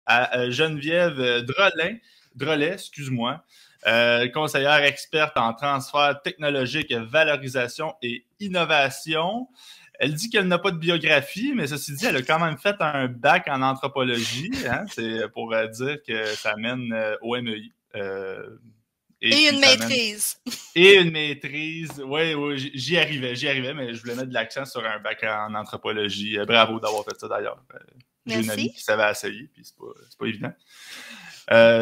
à Geneviève Drolet, excuse-moi, conseillère experte en transfert technologique, valorisation et innovation. Elle dit qu'elle n'a pas de biographie, mais ceci dit, elle a quand même fait un bac en anthropologie. Hein? C'est pour dire que ça mène au MEI. Et une maîtrise. Et une maîtrise. Oui, j'y arrivais, mais je voulais mettre de l'accent sur un bac en anthropologie. Bravo d'avoir fait ça d'ailleurs. J'ai une amie qui savait essayer, puis c'est pas évident.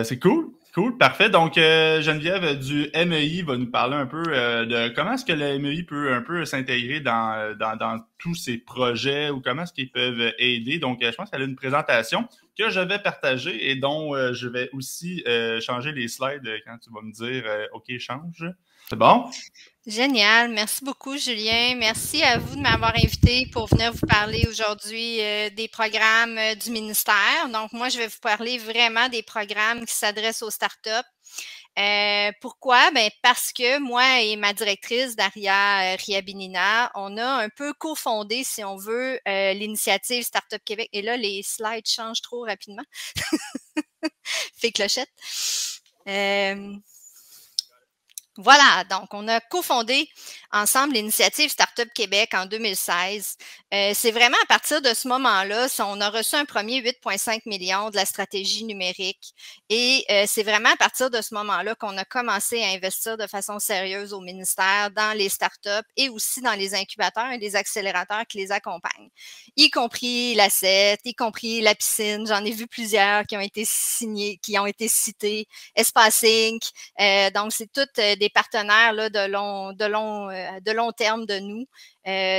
C'est cool, parfait. Donc, Geneviève du MEI va nous parler un peu de comment est-ce que le MEI peut un peu s'intégrer dans tous ces projets ou comment est-ce qu'ils peuvent aider. Donc, je pense qu'elle a une présentation que je vais partager et dont je vais aussi changer les slides quand tu vas me dire « OK, change ». C'est bon? Génial. Merci beaucoup, Julien. Merci à vous de m'avoir invité pour venir vous parler aujourd'hui des programmes du ministère. Donc, moi, je vais vous parler vraiment des programmes qui s'adressent aux startups. Pourquoi? Ben, parce que moi et ma directrice, Daria Riabinina, on a un peu cofondé, si on veut, l'initiative Startup Québec. Et là, les slides changent trop rapidement. Fait clochette. Voilà, donc on a cofondé ensemble l'initiative Startup Québec en 2016. C'est vraiment à partir de ce moment-là, on a reçu un premier 8,5 millions de la stratégie numérique et c'est vraiment à partir de ce moment-là qu'on a commencé à investir de façon sérieuse au ministère dans les startups et aussi dans les incubateurs et les accélérateurs qui les accompagnent, y compris l'Asset, y compris la piscine. J'en ai vu plusieurs qui ont été signés, qui ont été cités, Espace Inc. Donc, c'est toutes des partenaires là, de long terme de nous.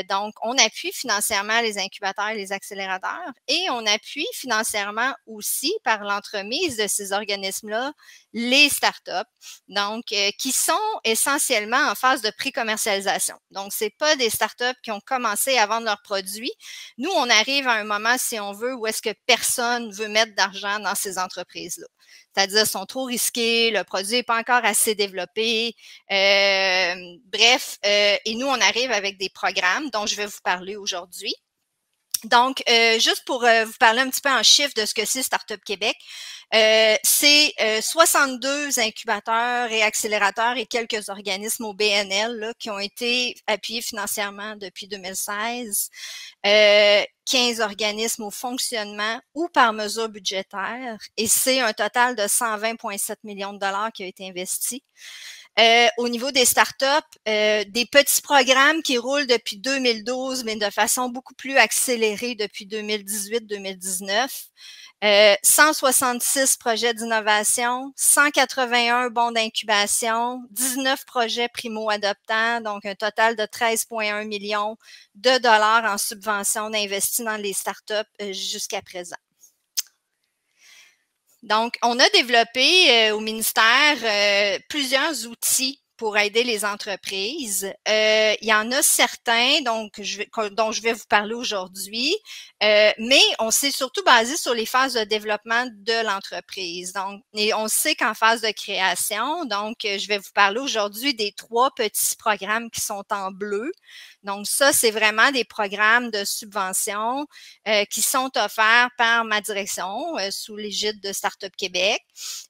Donc, on appuie financièrement les incubateurs et les accélérateurs et on appuie financièrement aussi par l'entremise de ces organismes-là les startups, donc qui sont essentiellement en phase de pré-commercialisation. Donc, c'est pas des startups qui ont commencé à vendre leurs produits. Nous, on arrive à un moment, si on veut, où est-ce que personne veut mettre d'argent dans ces entreprises-là. C'est-à-dire, sont trop risqués, le produit n'est pas encore assez développé. Bref, et nous, on arrive avec des programmes dont je vais vous parler aujourd'hui. Donc, juste pour vous parler un petit peu en chiffres de ce que c'est Startup Québec, c'est 62 incubateurs et accélérateurs et quelques organismes au BNL là, qui ont été appuyés financièrement depuis 2016. 15 organismes au fonctionnement ou par mesure budgétaire et c'est un total de 120,7 millions de dollars qui a été investi. Au niveau des startups, des petits programmes qui roulent depuis 2012, mais de façon beaucoup plus accélérée depuis 2018-2019. 166 projets d'innovation, 181 bons d'incubation, 19 projets primo-adoptants, donc un total de 13,1 millions de dollars en subventions d'investis dans les startups jusqu'à présent. Donc, on a développé au ministère plusieurs outils pour aider les entreprises. Il y en a certains dont je vais vous parler aujourd'hui, mais on s'est surtout basé sur les phases de développement de l'entreprise. Donc, et on sait qu'en phase de création, donc je vais vous parler aujourd'hui des 3 petits programmes qui sont en bleu. Donc, ça, c'est vraiment des programmes de subvention qui sont offerts par ma direction sous l'égide de Startup Québec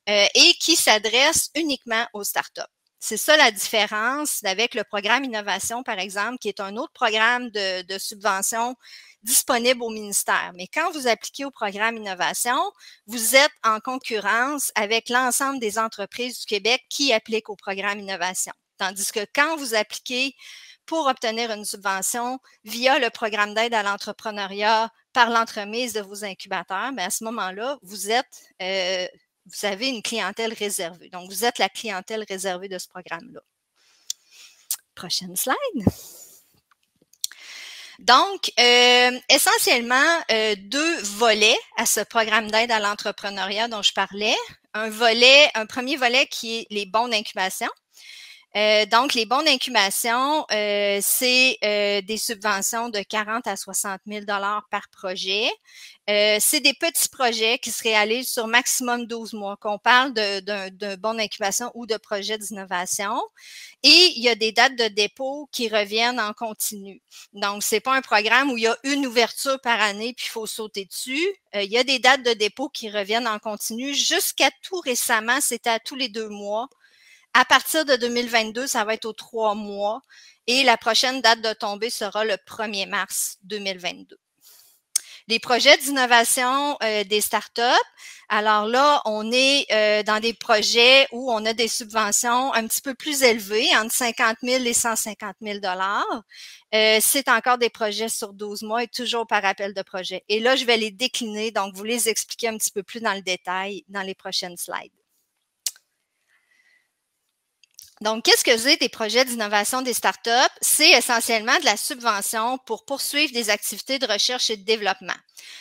et qui s'adressent uniquement aux startups. C'est ça la différence avec le programme Innovation, par exemple, qui est un autre programme de subvention disponible au ministère. Mais quand vous appliquez au programme Innovation, vous êtes en concurrence avec l'ensemble des entreprises du Québec qui appliquent au programme Innovation. Tandis que quand vous appliquez pour obtenir une subvention via le programme d'aide à l'entrepreneuriat par l'entremise de vos incubateurs, bien à ce moment-là, vous avez une clientèle réservée. Donc, vous êtes la clientèle réservée de ce programme-là. Prochaine slide. Donc, essentiellement, 2 volets à ce programme d'aide à l'entrepreneuriat dont je parlais. Un premier volet qui est les bons d'incubation. Donc, les bons d'incubation, c'est des subventions de 40 à 60 000 par projet. C'est des petits projets qui se réalisent sur maximum 12 mois, qu'on parle d'un bon d'incubation ou de projet d'innovation. Et il y a des dates de dépôt qui reviennent en continu. Donc, c'est pas un programme où il y a une ouverture par année puis il faut sauter dessus. Il y a des dates de dépôt qui reviennent en continu. Jusqu'à tout récemment, c'était à tous les 2 mois. À partir de 2022, ça va être aux 3 mois. Et la prochaine date de tombée sera le 1er mars 2022. Les projets d'innovation des startups, alors là, on est dans des projets où on a des subventions un petit peu plus élevées, entre 50 000 et 150 000 c'est encore des projets sur 12 mois et toujours par appel de projet. Et là, je vais les décliner, donc vous les expliquer un petit peu plus dans le détail dans les prochaines slides. Donc, qu'est-ce que c'est des projets d'innovation des startups? C'est essentiellement de la subvention pour poursuivre des activités de recherche et de développement.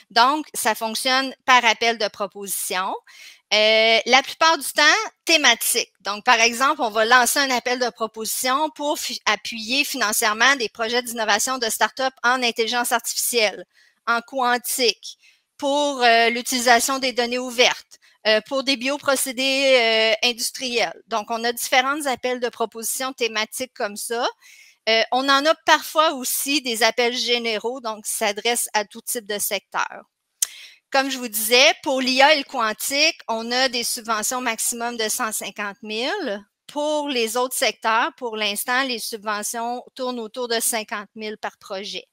Donc, ça fonctionne par appel de proposition. La plupart du temps, thématique. Donc, par exemple, on va lancer un appel de proposition pour appuyer financièrement des projets d'innovation de startups en intelligence artificielle, en quantique, pour l'utilisation des données ouvertes, pour des bioprocédés industriels. Donc, on a différents appels de propositions thématiques comme ça. On en a parfois aussi des appels généraux, donc qui s'adressent à tout type de secteur. Comme je vous disais, pour l'IA et le quantique, on a des subventions maximum de 150 000. Pour les autres secteurs, pour l'instant, les subventions tournent autour de 50 000 par projet.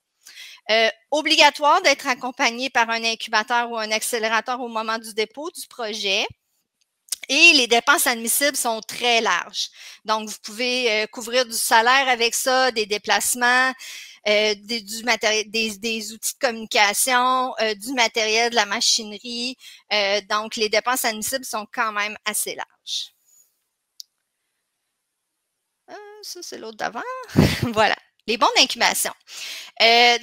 Obligatoire d'être accompagné par un incubateur ou un accélérateur au moment du dépôt du projet. Et les dépenses admissibles sont très larges. Donc, vous pouvez couvrir du salaire avec ça, des déplacements, des outils de communication, du matériel, de la machinerie. Donc, les dépenses admissibles sont quand même assez larges. Ça, c'est l'autre d'avant. Voilà. Les bons d'incubation.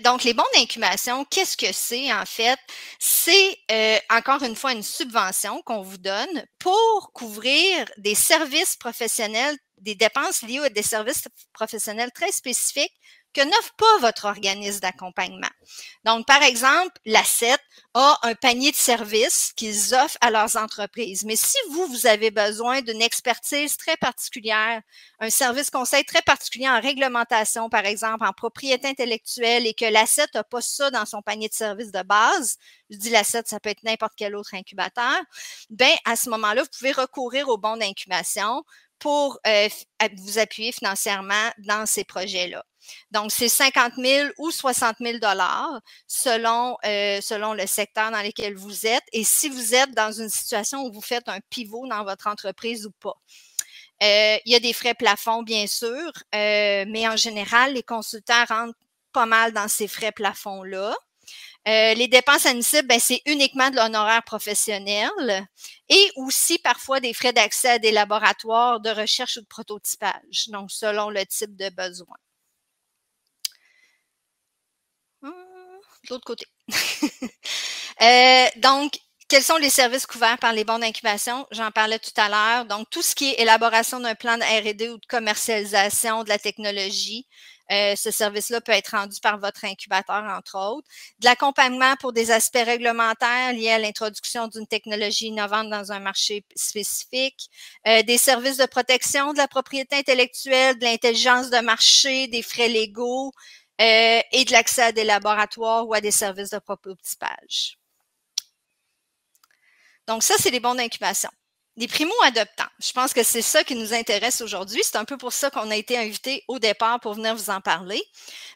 Donc, les bons d'incubation, qu'est-ce que c'est en fait? C'est encore une fois une subvention qu'on vous donne pour couvrir des services professionnels, des dépenses liées à des services professionnels très spécifiques que n'offre pas votre organisme d'accompagnement. Donc, par exemple, l'ACET a un panier de services qu'ils offrent à leurs entreprises. Mais si vous avez besoin d'une expertise très particulière, un service conseil très particulier en réglementation, par exemple, en propriété intellectuelle, et que l'ACET n'a pas ça dans son panier de services de base, je dis l'ACET, ça peut être n'importe quel autre incubateur, bien, à ce moment-là, vous pouvez recourir au bon d'incubation pour vous appuyer financièrement dans ces projets-là. Donc, c'est 50 000 ou 60 000 selon le secteur dans lequel vous êtes et si vous êtes dans une situation où vous faites un pivot dans votre entreprise ou pas. Il y a des frais plafonds, bien sûr, mais en général, les consultants rentrent pas mal dans ces frais plafonds-là. Les dépenses admissibles, ben, c'est uniquement de l'honoraire professionnel et aussi parfois des frais d'accès à des laboratoires de recherche ou de prototypage, donc selon le type de besoin. De l'autre côté. Donc, quels sont les services couverts par les bons d'incubation? J'en parlais tout à l'heure. Donc, tout ce qui est élaboration d'un plan de R&D ou de commercialisation de la technologie, ce service-là peut être rendu par votre incubateur, entre autres. De l'accompagnement pour des aspects réglementaires liés à l'introduction d'une technologie innovante dans un marché spécifique. Des services de protection de la propriété intellectuelle, de l'intelligence de marché, des frais légaux et de l'accès à des laboratoires ou à des services de prototypage. Donc, ça, c'est les bons d'incubation. Les primo-adoptants, je pense que c'est ça qui nous intéresse aujourd'hui. C'est un peu pour ça qu'on a été invités au départ pour venir vous en parler.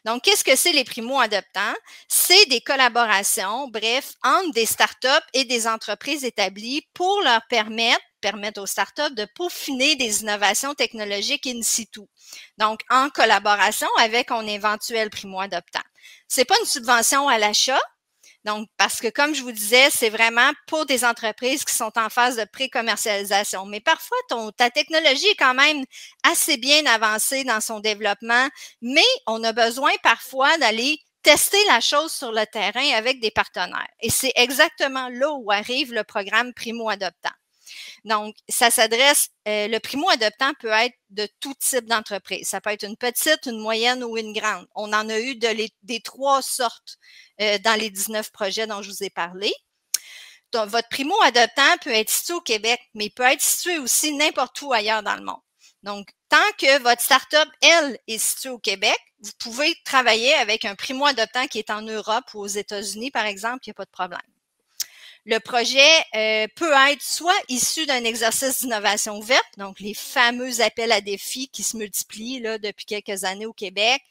Donc, qu'est-ce que c'est les primo-adoptants? C'est des collaborations, bref, entre des startups et des entreprises établies pour leur permettre aux startups de peaufiner des innovations technologiques in situ. Donc, en collaboration avec un éventuel primo-adoptant. C'est pas une subvention à l'achat. Donc, parce que comme je vous disais, c'est vraiment pour des entreprises qui sont en phase de pré-commercialisation. Mais parfois, ta technologie est quand même assez bien avancée dans son développement, mais on a besoin parfois d'aller tester la chose sur le terrain avec des partenaires. Et c'est exactement là où arrive le programme Primo-Adoptant. Donc, ça s'adresse, le primo-adoptant peut être de tout type d'entreprise. Ça peut être une petite, une moyenne ou une grande. On en a eu des 3 sortes dans les 19 projets dont je vous ai parlé. Donc, votre primo-adoptant peut être situé au Québec, mais il peut être situé aussi n'importe où ailleurs dans le monde. Donc, tant que votre startup, elle, est située au Québec, vous pouvez travailler avec un primo-adoptant qui est en Europe ou aux États-Unis, par exemple, il n'y a pas de problème. Le projet peut être soit issu d'un exercice d'innovation ouverte, donc les fameux appels à défis qui se multiplient là, depuis quelques années au Québec.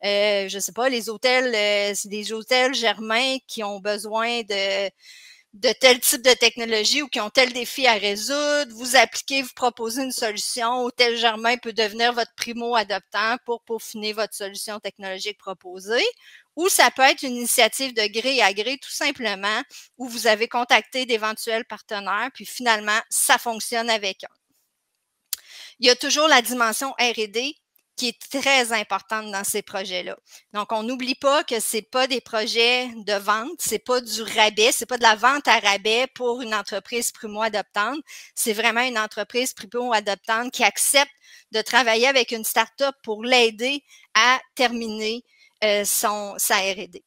Je ne sais pas, les hôtels, c'est des hôtels Germain qui ont besoin de tel type de technologie ou qui ont tel défi à résoudre, vous appliquez, vous proposez une solution, Hôtel Germain peut devenir votre primo-adoptant pour peaufiner votre solution technologique proposée, ou ça peut être une initiative de gré à gré, tout simplement, où vous avez contacté d'éventuels partenaires, puis finalement, ça fonctionne avec eux. Il y a toujours la dimension R&D qui est très importante dans ces projets-là. Donc, on n'oublie pas que c'est pas des projets de vente, c'est pas du rabais, c'est pas de la vente à rabais pour une entreprise primo-adoptante. C'est vraiment une entreprise primo-adoptante qui accepte de travailler avec une start-up pour l'aider à terminer sa R&D.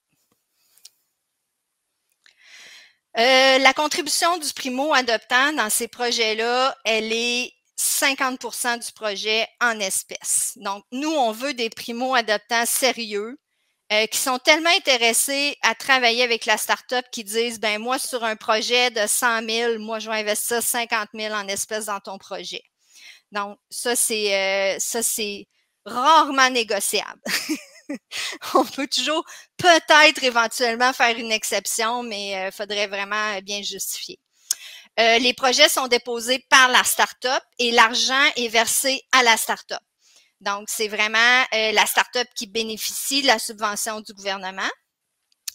La contribution du primo-adoptant dans ces projets-là, elle est 50% du projet en espèces. Donc, nous, on veut des primo-adoptants sérieux qui sont tellement intéressés à travailler avec la start-up qui disent, ben moi, sur un projet de 100 000, moi, je vais investir 50 000 en espèces dans ton projet. Donc, ça, c'est rarement négociable. On peut toujours peut-être éventuellement faire une exception, mais il faudrait vraiment bien justifier. Les projets sont déposés par la start-up et l'argent est versé à la start-up. Donc, c'est vraiment la start-up qui bénéficie de la subvention du gouvernement.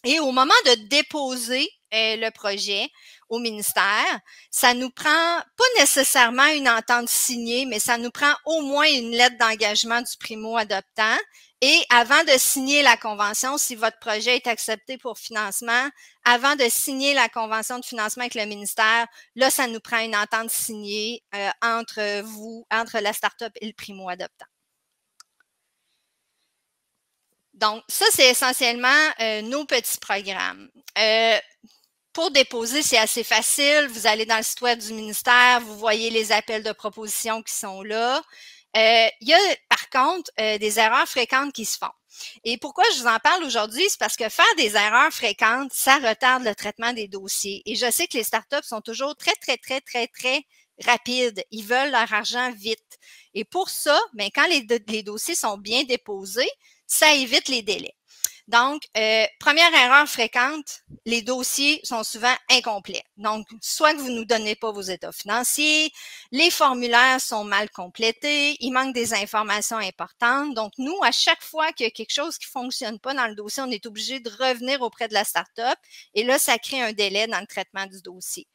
Et au moment de déposer le projet au ministère, ça nous prend pas nécessairement une entente signée, mais ça nous prend au moins une lettre d'engagement du primo-adoptant. Et avant de signer la convention, si votre projet est accepté pour financement, avant de signer la convention de financement avec le ministère, là, ça nous prend une entente signée entre la start-up et le primo-adoptant. Donc, ça, c'est essentiellement nos petits programmes. Pour déposer, c'est assez facile. Vous allez dans le site web du ministère, vous voyez les appels de proposition qui sont là. Il y a, par contre, des erreurs fréquentes qui se font. Et pourquoi je vous en parle aujourd'hui? C'est parce que faire des erreurs fréquentes, ça retarde le traitement des dossiers. Et je sais que les startups sont toujours très rapides. Ils veulent leur argent vite. Et pour ça, ben, quand les dossiers sont bien déposés, ça évite les délais. Donc, première erreur fréquente, les dossiers sont souvent incomplets. Donc, soit que vous ne nous donnez pas vos états financiers, les formulaires sont mal complétés, il manque des informations importantes. Donc, nous, à chaque fois qu'il y a quelque chose qui ne fonctionne pas dans le dossier, on est obligé de revenir auprès de la start-up et là, ça crée un délai dans le traitement du dossier.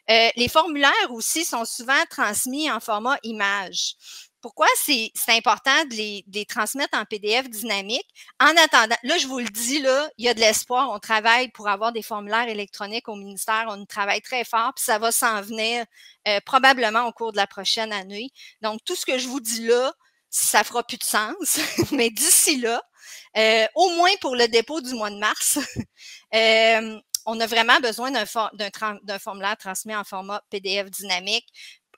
Les formulaires aussi sont souvent transmis en format image. Pourquoi c'est important de les transmettre en PDF dynamique? En attendant, là, je vous le dis, là, il y a de l'espoir. On travaille pour avoir des formulaires électroniques au ministère. On travaille très fort, puis ça va s'en venir probablement au cours de la prochaine année. Donc, tout ce que je vous dis là, ça fera plus de sens. Mais d'ici là, au moins pour le dépôt du mois de mars, on a vraiment besoin d'un formulaire transmis en format PDF dynamique.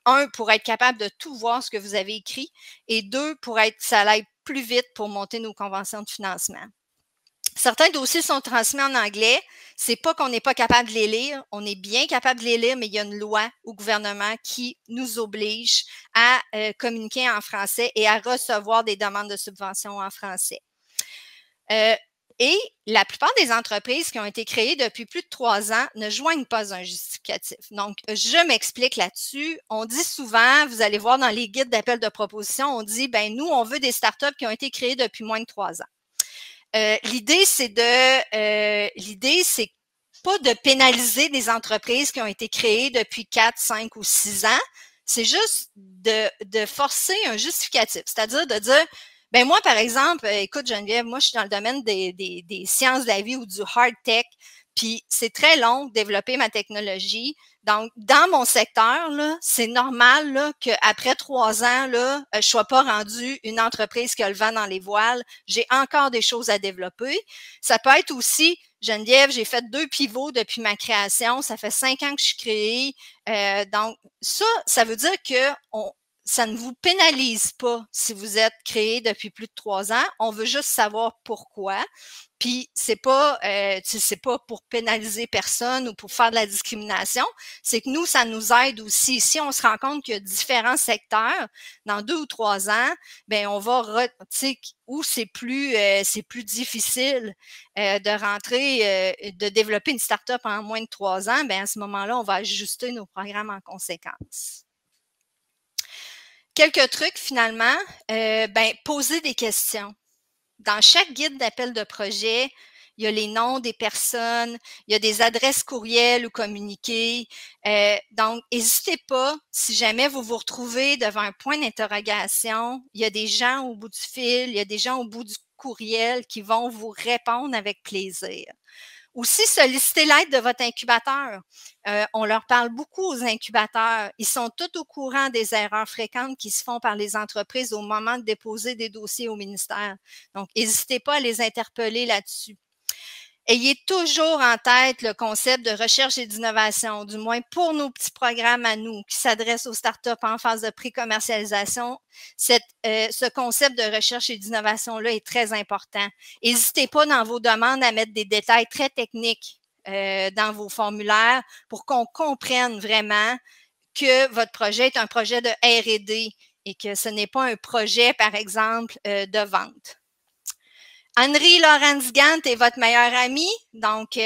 1, pour être capable de tout voir ce que vous avez écrit, et 2, pour être ça aille plus vite pour monter nos conventions de financement. Certains dossiers sont transmis en anglais. C'est pas qu'on n'est pas capable de les lire. On est bien capable de les lire, mais il y a une loi au gouvernement qui nous oblige à communiquer en français et à recevoir des demandes de subventions en français. Et la plupart des entreprises qui ont été créées depuis plus de 3 ans ne joignent pas un justificatif. Donc, je m'explique là-dessus. On dit souvent, vous allez voir dans les guides d'appel de proposition, on dit, ben nous, on veut des startups qui ont été créées depuis moins de 3 ans. L'idée, c'est pas de pénaliser des entreprises qui ont été créées depuis 4, 5 ou 6 ans. C'est juste de forcer un justificatif. C'est-à-dire de dire, ben moi, par exemple, écoute Geneviève, moi, je suis dans le domaine des sciences de la vie ou du hard tech. Puis c'est très long de développer ma technologie. Donc, dans mon secteur, là, c'est normal là, qu'après 3 ans, là, je ne sois pas rendue une entreprise qui a le vent dans les voiles. J'ai encore des choses à développer. Ça peut être aussi, Geneviève, j'ai fait 2 pivots depuis ma création. Ça fait 5 ans que je suis créée. Donc, ça veut dire que ça ne vous pénalise pas si vous êtes créé depuis plus de 3 ans. On veut juste savoir pourquoi. Puis c'est pas pour pénaliser personne ou pour faire de la discrimination. C'est que nous, ça nous aide aussi. Si on se rend compte qu'il y a différents secteurs, dans 2 ou 3 ans, ben on va où c'est plus difficile de rentrer, de développer une start-up en moins de 3 ans, ben à ce moment-là, on va ajuster nos programmes en conséquence. Quelques trucs finalement, poser des questions. Dans chaque guide d'appel de projet, il y a les noms des personnes, il y a des adresses courriel ou communiqués. Donc, n'hésitez pas, si jamais vous vous retrouvez devant un point d'interrogation, il y a des gens au bout du fil, il y a des gens au bout du courriel qui vont vous répondre avec plaisir. Aussi, solliciter l'aide de votre incubateur. On leur parle beaucoup aux incubateurs. Ils sont tous au courant des erreurs fréquentes qui se font par les entreprises au moment de déposer des dossiers au ministère. Donc, n'hésitez pas à les interpeller là-dessus. Ayez toujours en tête le concept de recherche et d'innovation, du moins pour nos petits programmes à nous qui s'adressent aux startups en phase de pré-commercialisation. Ce concept de recherche et d'innovation-là est très important. N'hésitez pas dans vos demandes à mettre des détails très techniques dans vos formulaires pour qu'on comprenne vraiment que votre projet est un projet de R&D et que ce n'est pas un projet, par exemple, de vente. Anne-Marie Laurence Gant est votre meilleure amie. Donc,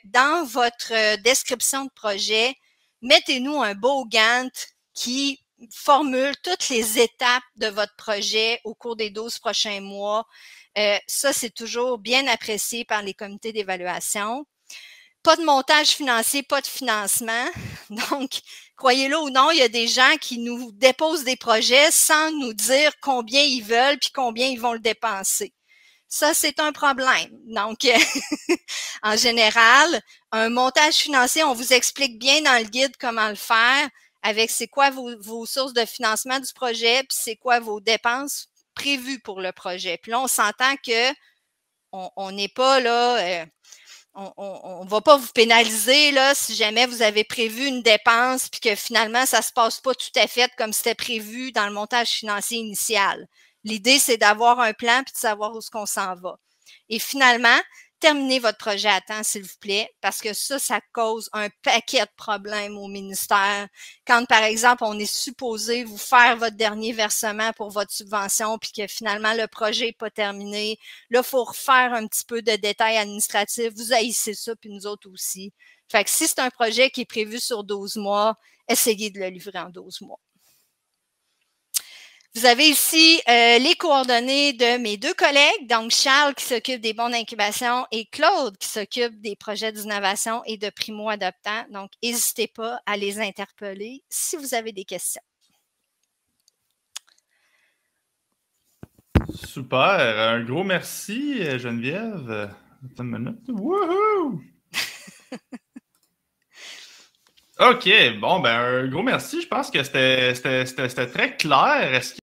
dans votre description de projet, mettez-nous un beau Gantt qui formule toutes les étapes de votre projet au cours des 12 prochains mois. Ça, c'est toujours bien apprécié par les comités d'évaluation. Pas de montage financier, pas de financement. Donc, croyez-le ou non, il y a des gens qui nous déposent des projets sans nous dire combien ils veulent puis combien ils vont le dépenser. Ça, c'est un problème. Donc, en général, un montage financier, on vous explique bien dans le guide comment le faire avec c'est quoi vos sources de financement du projet, puis c'est quoi vos dépenses prévues pour le projet. Puis là, on s'entend que on n'est pas là, on ne va pas vous pénaliser là si jamais vous avez prévu une dépense puis que finalement, ça ne se passe pas tout à fait comme c'était prévu dans le montage financier initial. L'idée, c'est d'avoir un plan puis de savoir où est-ce qu'on s'en va. Et finalement, terminez votre projet à temps, s'il vous plaît, parce que ça cause un paquet de problèmes au ministère. Quand, par exemple, on est supposé vous faire votre dernier versement pour votre subvention puis que finalement, le projet n'est pas terminé, là, il faut refaire un petit peu de détails administratifs. Vous haïssez ça, puis nous autres aussi. Fait que si c'est un projet qui est prévu sur 12 mois, essayez de le livrer en 12 mois. Vous avez ici les coordonnées de mes 2 collègues, donc Charles qui s'occupe des bons d'incubation et Claude qui s'occupe des projets d'innovation et de primo-adoptants. Donc, n'hésitez pas à les interpeller si vous avez des questions. Super. Un gros merci, Geneviève. Attends une minute. Wouhou! OK. Bon, ben un gros merci. Je pense que c'était très clair. Est-ce